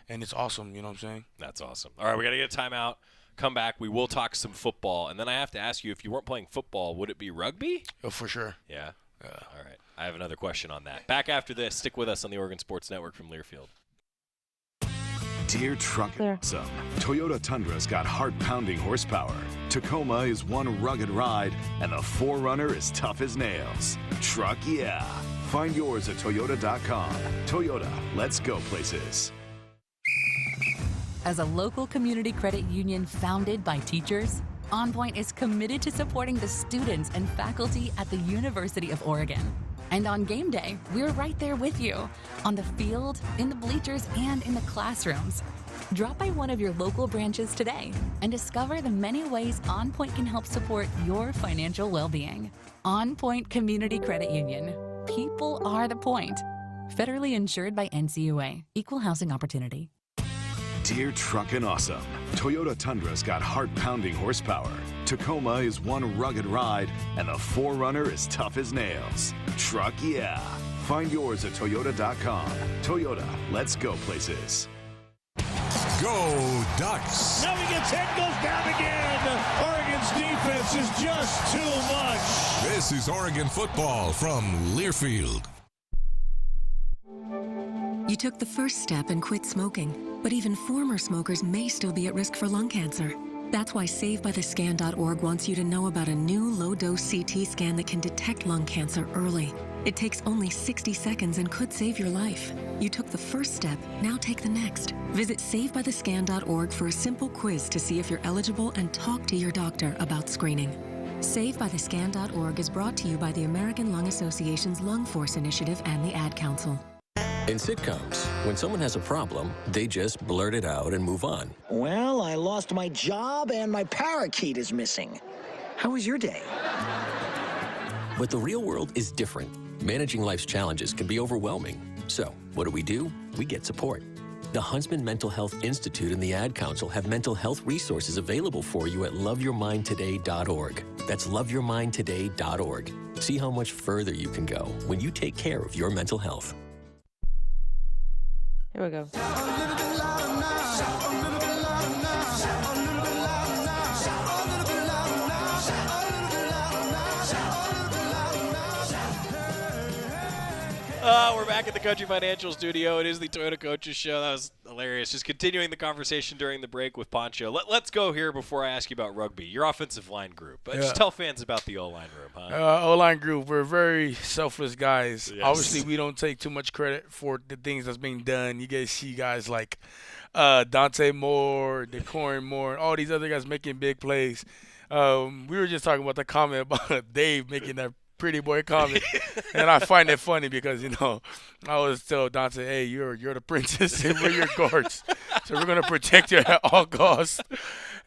And it's awesome, you know what I'm saying? That's awesome. All right, we got to get a timeout. Come back. We will talk some football. And then I have to ask you, if you weren't playing football, would it be rugby? Oh, for sure. Yeah? All right. I have another question on that. Back after this. Stick with us on the Oregon Sports Network from Learfield. Dear Truck Awesome, Toyota Tundra's got heart-pounding horsepower. Tacoma is one rugged ride, and the 4Runner is tough as nails. Truck yeah. Find yours at Toyota.com. Toyota, let's go places. As a local community credit union founded by teachers, OnPoint is committed to supporting the students and faculty at the University of Oregon. And on game day, we're right there with you, on the field, in the bleachers, and in the classrooms. Drop by one of your local branches today and discover the many ways OnPoint can help support your financial well-being. OnPoint Community Credit Union. People are the point. Federally insured by NCUA. Equal housing opportunity. Dear Truckin' Awesome, Toyota Tundra's got heart-pounding horsepower. Tacoma is one rugged ride, and the 4Runner is tough as nails. Truck yeah. Find yours at Toyota.com. Toyota, let's go places. Go Ducks! Now he gets hit, goes down again. Oregon's defense is just too much. This is Oregon football from Learfield. You took the first step and quit smoking, but even former smokers may still be at risk for lung cancer. That's why SaveByTheScan.org wants you to know about a new low-dose CT scan that can detect lung cancer early. It takes only 60 seconds and could save your life. You took the first step, now take the next. Visit SaveByTheScan.org for a simple quiz to see if you're eligible and talk to your doctor about screening. SaveByTheScan.org is brought to you by the American Lung Association's Lung Force Initiative and the Ad Council. In sitcoms, when someone has a problem, they just blurt it out and move on. Well, I lost my job and my parakeet is missing. How was your day? But the real world is different. Managing life's challenges can be overwhelming. So, what do? We get support. The Huntsman Mental Health Institute and the Ad Council have mental health resources available for you at loveyourmindtoday.org. That's loveyourmindtoday.org. See how much further you can go when you take care of your mental health. Here we go. We're back at the Country Financial Studio. It is the Toyota Coaches Show. That was hilarious. Just continuing the conversation during the break with Poncho. Let's go here before I ask you about rugby. Your offensive line group. Just tell fans about the O-line room, huh? O-line group, we're very selfless guys. Yes. Obviously, we don't take too much credit for the things that's being done. You guys see guys like Dante Moore, DeCorin Moore, and all these other guys making big plays. We were just talking about the comment about Dave making that pretty boy comment, and I find it funny because, I always tell Dante, hey, you're the princess and we're your guards, so we're going to protect you at all costs.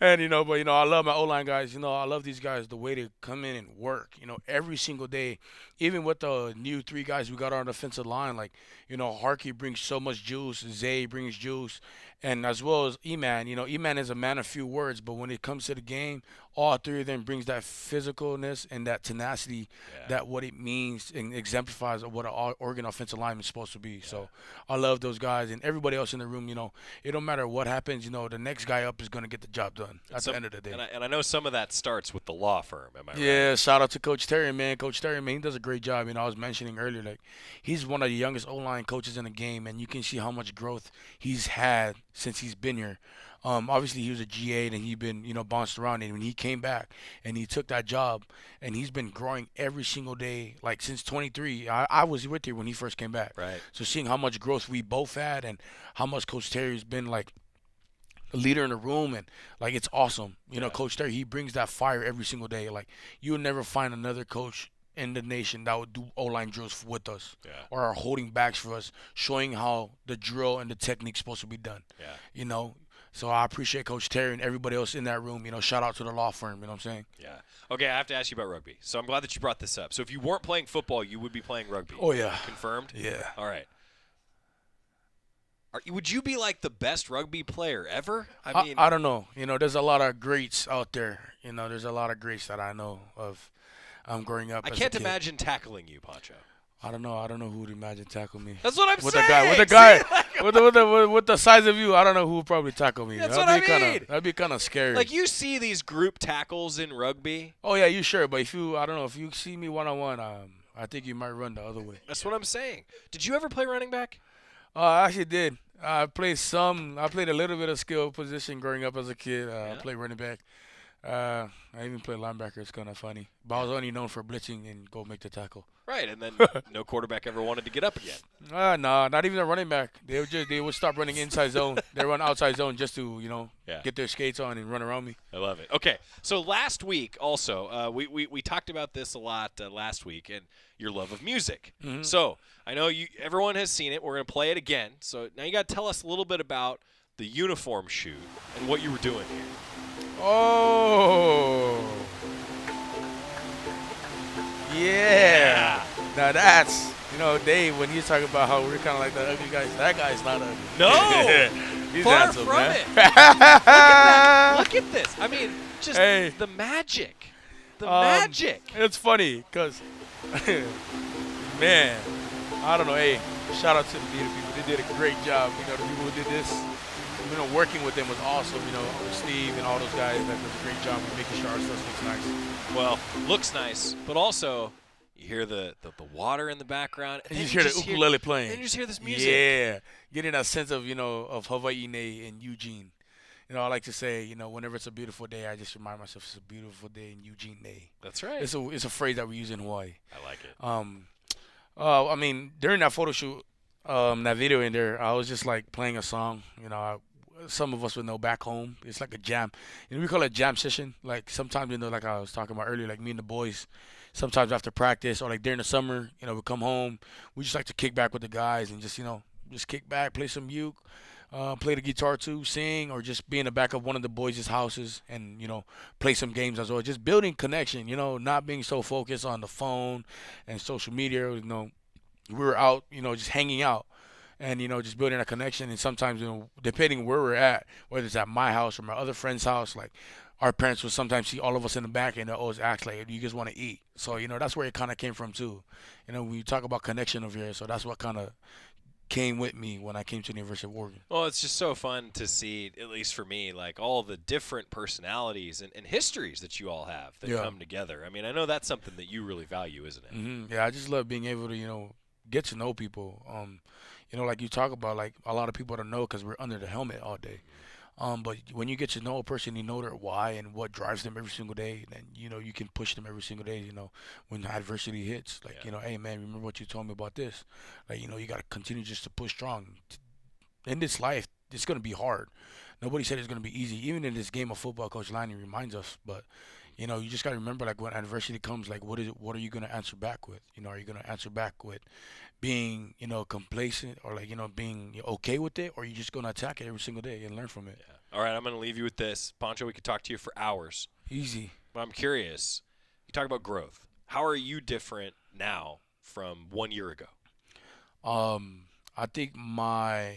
And, but, I love my O-line guys. I love these guys, the way they come in and work, every single day. Even with the new 3 guys we got on the offensive line, like, Harkey brings so much juice, Zay brings juice, and as well as E-Man. E-Man is a man of few words, but when it comes to the game, all 3 of them brings that physicalness and that tenacity, that what it means and exemplifies what an Oregon offensive lineman is supposed to be. So I love those guys, and everybody else in the room, it don't matter what happens, the next guy up is going to get the job done at the end of the day. And I know some of that starts with the law firm, am I right? Yeah, shout out to Coach Terry, man. Coach Terry, man, he does a great job. I was mentioning earlier, like, he's one of the youngest O-line coaches in the game, and you can see how much growth he's had since he's been here. Obviously, he was a GA, and he'd been, bounced around. And when he came back and he took that job, and he's been growing every single day, like since 23. I was with you when he first came back. Right. So seeing how much growth we both had and how much Coach Terry's been, like, a leader in the room, and, like, it's awesome. Coach Terry, he brings that fire every single day. Like, you'll never find another coach in the nation that would do O-line drills with us or are holding backs for us, showing how the drill and the technique's supposed to be done. So I appreciate Coach Terry and everybody else in that room. Shout out to the law firm. You know what I'm saying? Yeah. Okay, I have to ask you about rugby. So I'm glad that you brought this up. So if you weren't playing football, you would be playing rugby. Oh, yeah. Confirmed? Yeah. All right. Would you be like the best rugby player ever? I mean, I don't know. There's a lot of greats out there. There's a lot of greats that I know of. Growing up. I can't imagine tackling you, Poncho. I don't know who would imagine tackle me. That's what I'm saying. With a guy with the size of you, I don't know who would probably tackle me. That's what I mean. That'd be kind of scary. Like, you see these group tackles in rugby. Oh yeah, you sure? But if you see me one-on-one, I think you might run the other way. That's what I'm saying. Did you ever play running back? I actually did. I played a little bit of skill position growing up as a kid. I played running back. I even played linebacker. It's kind of funny. But I was only known for blitzing and go make the tackle. Right, and then no quarterback ever wanted to get up again. No, not even a running back. They would stop running inside zone. They run outside zone just to get their skates on and run around me. I love it. Okay, so last week also we talked about this a lot last week, and your love of music. Mm-hmm. So I know everyone has seen it. We're gonna play it again. So now you got to tell us a little bit about the uniform shoot and what you were doing here. Oh. Yeah. Now that's, Dave, when he's talking about how we're kind of like the ugly guys, that guy's not ugly. No. He's far handsome, from man. it. Look at that. Look at this. I mean, just the magic. The magic. It's funny because, man, I don't know. Hey, shout out to the theater people. They did a great job. You know, the people who did this, you know, working with them was awesome. You know, Steve and all those guys that did a great job of making sure our stuff looks nice. Well, looks nice, but also you hear the water in the background. And you just hear the ukulele playing. And you just hear this music. Yeah, getting that sense of, you know, of Hawaii and Eugene. You know, I like to say, you know, whenever it's a beautiful day, I just remind myself it's a beautiful day in Eugene Day. That's right. It's a phrase that we use in Hawaii. I like it. I mean, during that photo shoot, that video in there, I was just like playing a song. You know, some of us would know back home. It's like a jam. You know, we call it a jam session. Like sometimes, you know, like I was talking about earlier, like me and the boys, sometimes after practice or like during the summer, you know, we come home. We just like to kick back with the guys and just, you know, just kick back, play some uke. Play the guitar too, sing, or just be in the back of one of the boys' houses and, you know, play some games as well. Just building connection, you know, not being so focused on the phone and social media. You know, we were out, you know, just hanging out and, you know, just building a connection. And sometimes, you know, depending where we're at, whether it's at my house or my other friend's house, like our parents would sometimes see all of us in the back and they always ask, like, do you guys want to eat? So, you know, that's where it kind of came from too. You know, we talk about connection over here. So that's what kind of came with me when I came to the University of Oregon. Well, it's just so fun to see, at least for me, like all the different personalities and histories that you all have that come together. I mean, I know that's something that you really value, isn't it? Mm-hmm. Yeah, I just love being able to, you know, get to know people. You know, like you talk about, like a lot of people don't know because we're under the helmet all day. But when you get to know a person, you know their why and what drives them every single day. And, you know, you can push them every single day, you know, when adversity hits. Like, you know, hey, man, remember what you told me about this? Like, you know, you got to continue just to push strong. In this life, it's going to be hard. Nobody said it's going to be easy. Even in this game of football, Coach Laney reminds us. But, you know, you just got to remember, like, when adversity comes, like, what are you going to answer back with? You know, are you going to answer back with being, you know, complacent or, like, you know, being okay with it? Or are you just going to attack it every single day and learn from it? Yeah. All right, I'm going to leave you with this. Poncho, we could talk to you for hours. Easy. But I'm curious. You talk about growth. How are you different now from 1 year ago? I think my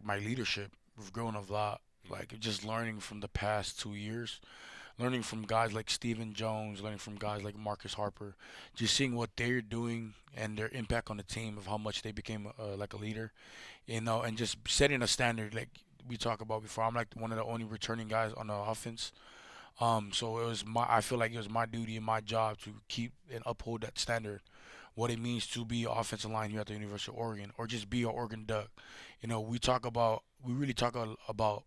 leadership has grown a lot. Like just learning from the past 2 years, learning from guys like Stephen Jones, learning from guys like Marcus Harper, just seeing what they're doing and their impact on the team of how much they became like a leader, you know, and just setting a standard like we talked about before. I'm like one of the only returning guys on the offense. So I feel like it was my duty and my job to keep and uphold that standard, what it means to be offensive line here at the University of Oregon or just be an Oregon Duck. You know, we really talk about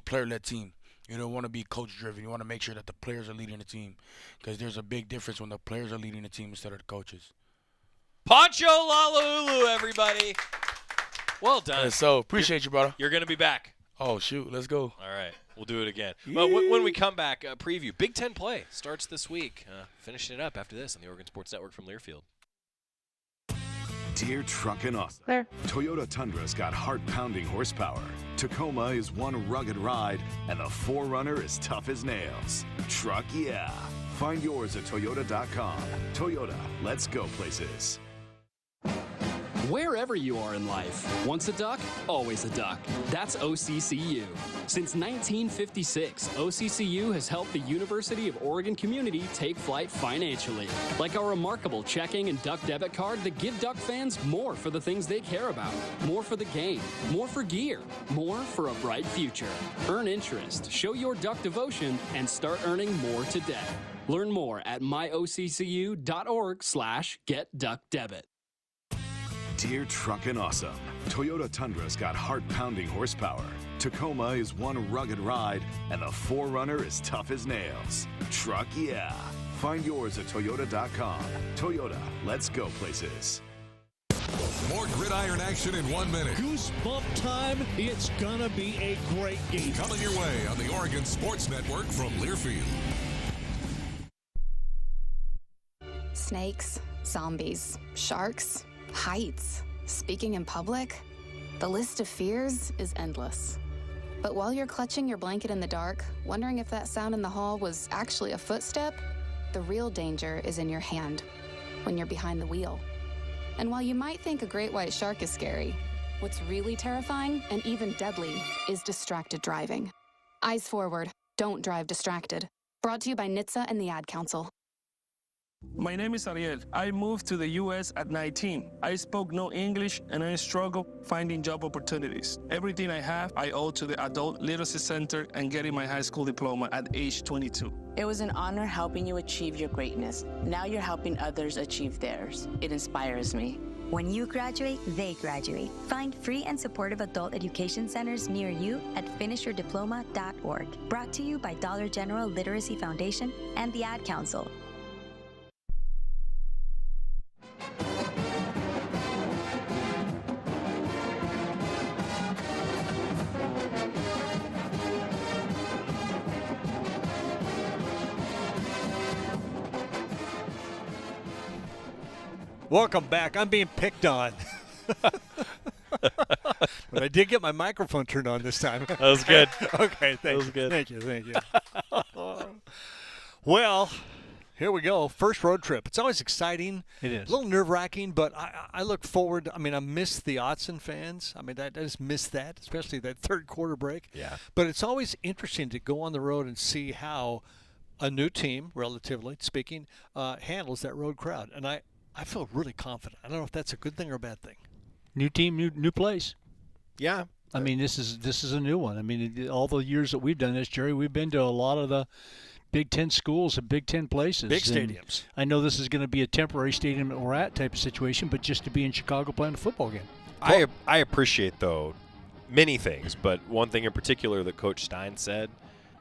player-led team. You don't want to be coach-driven. You want to make sure that the players are leading the team because there's a big difference when the players are leading the team instead of the coaches. Poncho Lalulu, everybody. Well done. Yeah, so appreciate you, brother. You're going to be back. Oh, shoot. Let's go. All right. We'll do it again. But when we come back, preview. Big Ten play starts this week. Finishing it up after this on the Oregon Sports Network from Learfield. Dear Truckin' Awesome. Claire. Toyota Tundra's got heart-pounding horsepower. Tacoma is one rugged ride, and the 4Runner is tough as nails. Truck yeah. Find yours at Toyota.com. Toyota, let's go places. Wherever you are in life, once a duck, always a duck. That's OCCU. Since 1956, OCCU has helped the University of Oregon community take flight financially, like our remarkable checking and duck debit card that give duck fans more for the things they care about, more for the game, more for gear, more for a bright future. Earn interest, show your duck devotion, and start earning more today. Learn more at myoccu.org/getduckdebit. Dear Truckin' Awesome. Toyota Tundra's got heart-pounding horsepower. Tacoma is one rugged ride, and the 4Runner is tough as nails. Truck yeah. Find yours at Toyota.com. Toyota, let's go places. More gridiron action in 1 minute. Goosebump time. It's gonna be a great game. Coming your way on the Oregon Sports Network from Learfield. Snakes, zombies, sharks, heights, speaking in public. The list of fears is endless. But while you're clutching your blanket in the dark, wondering if that sound in the hall was actually a footstep, the real danger is in your hand, when you're behind the wheel. And while you might think a great white shark is scary, what's really terrifying and even deadly is distracted driving. Eyes forward, don't drive distracted. Brought to you by NHTSA and the Ad Council. My name is Ariel. I moved to the U.S. at 19. I spoke no English and I struggled finding job opportunities. Everything I have, I owe to the Adult Literacy Center and getting my high school diploma at age 22. It was an honor helping you achieve your greatness. Now you're helping others achieve theirs. It inspires me. When you graduate, they graduate. Find free and supportive adult education centers near you at finishyourdiploma.org. Brought to you by Dollar General Literacy Foundation and the Ad Council. Welcome back. I'm being picked on. But I did get my microphone turned on this time. That was good. Okay, thank you. That was good. Thank you. Well, here we go. First road trip. It's always exciting. It is. A little nerve-wracking, but I look forward. I mean, I miss the Autzen fans. I mean, I just miss that, especially that third quarter break. Yeah. But it's always interesting to go on the road and see how a new team, relatively speaking, handles that road crowd. And I feel really confident. I don't know if that's a good thing or a bad thing. New team, new place. Yeah. I mean, this is a new one. I mean, all the years that we've done this, Jerry, we've been to a lot of the Big Ten schools and Big Ten places. Big stadiums. And I know this is going to be a temporary stadium that we're at type of situation, but just to be in Chicago playing a football game. I appreciate, though, many things, but one thing in particular that Coach Stein said,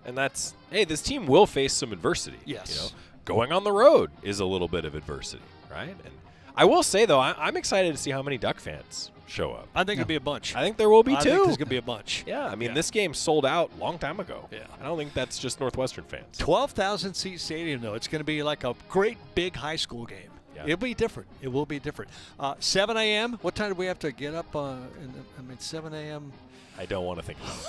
and that's, hey, this team will face some adversity. Yes. You know, going on the road is a little bit of adversity, right? And I will say, though, I'm excited to see how many Duck fans show up. I think it'll be a bunch. I think there will be, I too. think there's going to be a bunch. Yeah, I mean, this game sold out a long time ago. Yeah. I don't think that's just Northwestern fans. 12,000-seat stadium, though. It's going to be like a great big high school game. Yeah. It'll be different. It will be different. 7 a.m. What time do we have to get up? 7 a.m. I don't want to think about it.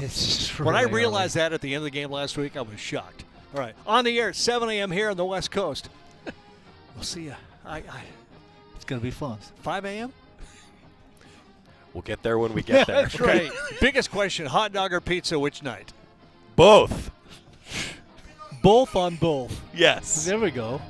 It's When I really realized that at the end of the game last week, I was shocked. All right. On the air, 7 a.m. here on the West Coast. We'll see you. It's going to be fun. 5 a.m.? We'll get there when we get there. That's right. Biggest question, hot dog or pizza, which night? Both. Both on both. Yes. There we go.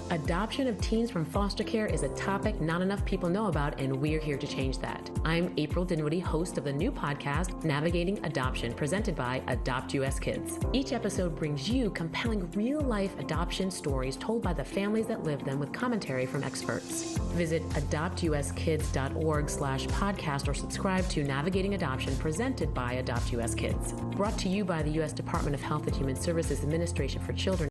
Adoption of teens from foster care is a topic not enough people know about, and we're here to change that. I'm April Dinwiddie, host of the new podcast, Navigating Adoption, presented by Adopt US Kids. Each episode brings you compelling real-life adoption stories told by the families that live them with commentary from experts. Visit adoptuskids.org/podcast or subscribe to Navigating Adoption, presented by Adopt US Kids. Brought to you by the U.S. Department of Health and Human Services Administration for Children.